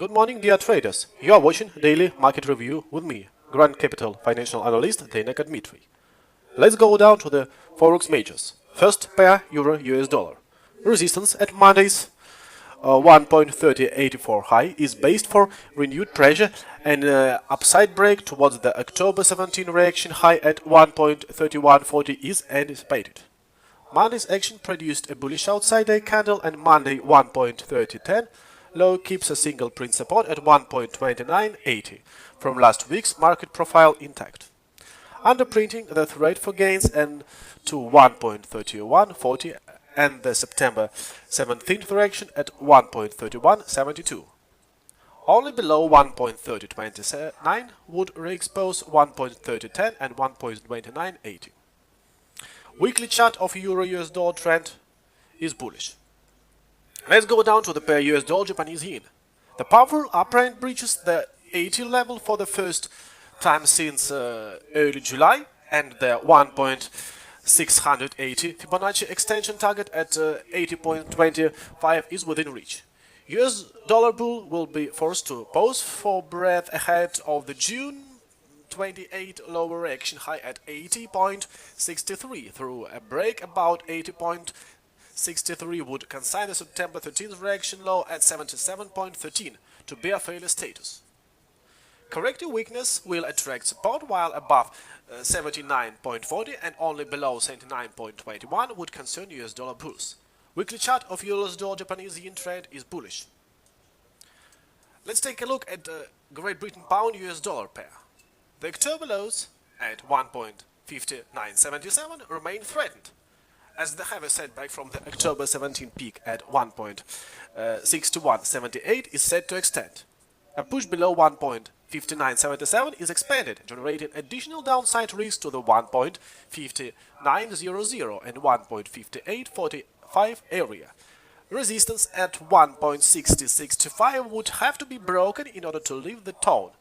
Good morning, dear traders. You are watching Daily Market Review with me, Grand Capital Financial Analyst Dana Dmitry. Let's go down to the Forex Majors. First pair Euro US dollar. Resistance at Monday's 1.3084 high is based for renewed pressure and upside break towards the October 17 reaction high at 1.3140 is anticipated. Monday's action produced a bullish outside day candle, and Monday 1.3010 low keeps a single print support at 1.2980 from last week's market profile intact, underprinting the threat for gains and to 1.3140 and the September 17th reaction at 1.3172. Only below 1.3029 would re-expose 1.3010 and 1.2980. Weekly chart of Euro-US dollar trend is bullish. Let's go down to the pair US dollar Japanese yen. The powerful uptrend breaches the 80 level for the first time since early July, and the 1.680 Fibonacci extension target at 80.25 is within reach. US dollar bull will be forced to pause for breath ahead of the June 28 lower reaction high at 80.63 through a break about 80.63 would consign the September 13th reaction low at 77.13 to bear failure status. Corrective weakness will attract support, while above 79.40 and only below 79.21 would concern US dollar bulls. Weekly chart of US dollar Japanese yen trade is bullish. Let's take a look at the Great Britain pound US dollar pair. The October lows at 1.5977 remain threatened, as the heavy setback from the October 17 peak at 1.6178 is set to extend. A push below 1.5977 is expanded, generating additional downside risk to the 1.5900 and 1.5845 area. Resistance at 1.6065 would have to be broken in order to leave the tone,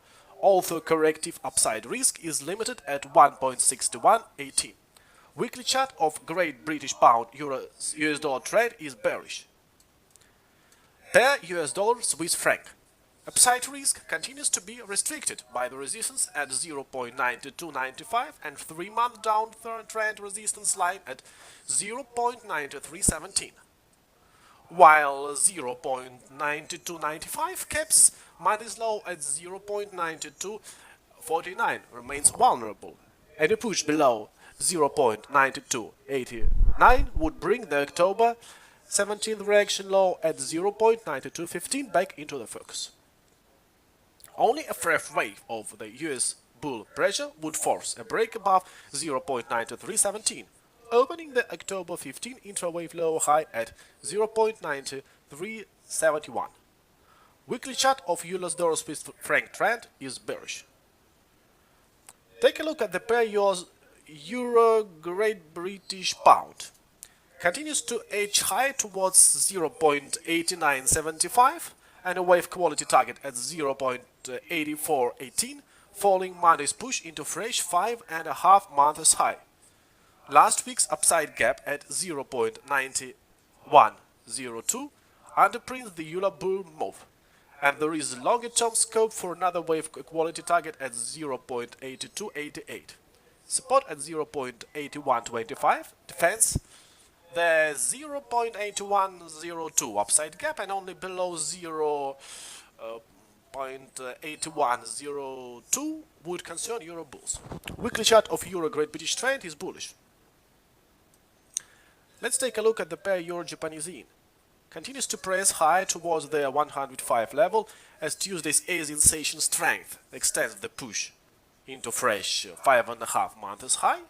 although corrective upside risk is limited at 1.6118. Weekly chart of Great British Pound US dollar trade is bearish. Pair US dollar Swiss franc. Upside risk continues to be restricted by the resistance at 0.9295 and 3-month downtrend resistance line at 0.9317. While 0.9295 caps Monday's low at 0.9249 remains vulnerable, and a push below 0.9289 would bring the October 17th reaction low at 0.9215 back into the focus. Only a fresh wave of the US bull pressure would force a break above 0.9317, opening the October 15 intra-wave low high at 0.9371. Weekly chart of US dollar Swiss franc trend is bearish. Take a look at the pair Euro Great British Pound. Continues to edge high towards 0.8975 and a wave quality target at 0.8418, following Monday's push into fresh 5.5 months high. Last week's upside gap at 0.9102 underprints the Euro bull move, and there is longer-term scope for another wave quality target at 0.8288. Support at 0.8125 defends the 0.8102 upside gap, and only below 0.8102 would concern Euro bulls. Weekly chart of Euro Great British trend is bullish. Let's take a look at the pair EURJPY. Continues to press high towards the 105 level as Tuesday's Asian session strength extends the push into fresh 5.5 months high.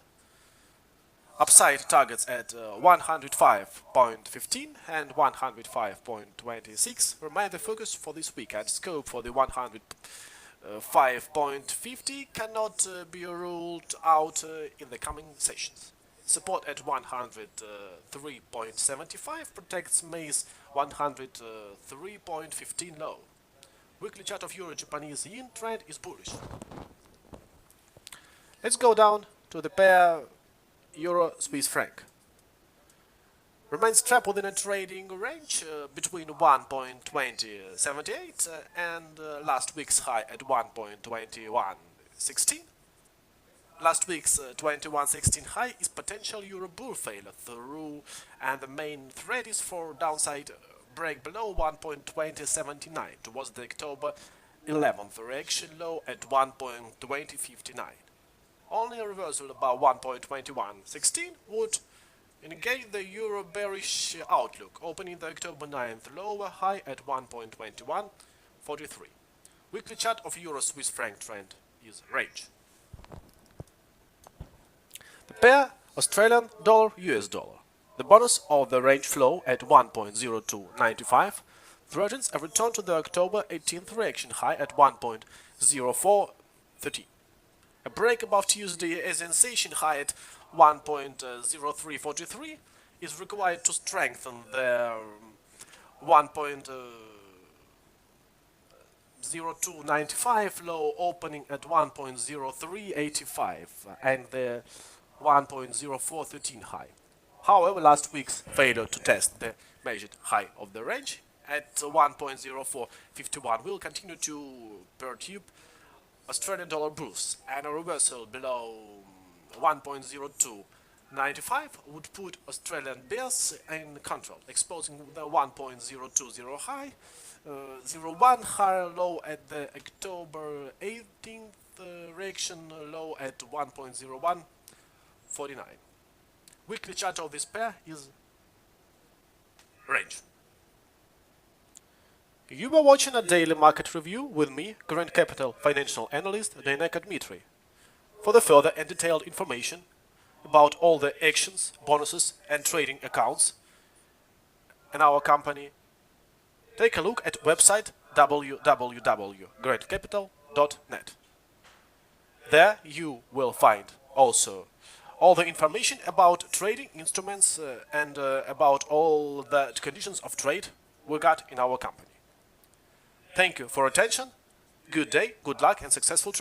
Upside targets at 105.15 and 105.26 remain the focus for this week, and scope for the 105.50 cannot be ruled out in the coming sessions. Support at 103.75 protects May's 103.15 low. Weekly chart of Euro-Japanese yen trend is bullish. Let's go down to the pair Euro Swiss franc. remains trapped within a trading range between 1.2078 and last week's high at 1.2116. Last week's 2116 high is potential euro bull failure through, and the main threat is for downside break below 1.2079 towards the October 11th reaction low at 1.2059. Only a reversal above 1.2116 would negate the euro bearish outlook, opening the October 9th lower high at 1.2143. Weekly chart of euro Swiss franc trend is range. The pair Australian dollar US dollar. The bonus of the range flow at 1.0295 threatens a return to the October 18th reaction high at 1.0430. A break above Tuesday sensation high at 1.0343 is required to strengthen the 1.0295 low opening at 1.0385 and the 1.0413 high. However, last week's failure to test the measured high of the range at 1.0451 will continue to perturb Australian dollar bulls, and a reversal below 1.0295 would put Australian bears in control, exposing the 1.020 high, 01 higher low at the October 18th reaction low at 1.0149. Weekly chart of this pair is range. You were watching a daily market review with me, Grand Capital financial analyst Daineka Dmitry. For the further and detailed information about all the actions, bonuses and trading accounts in our company, take a look at website www.grandcapital.net. There you will find also all the information about trading instruments and about all the conditions of trade we got in our company. Thank you for attention. Good day, good luck and successful trade.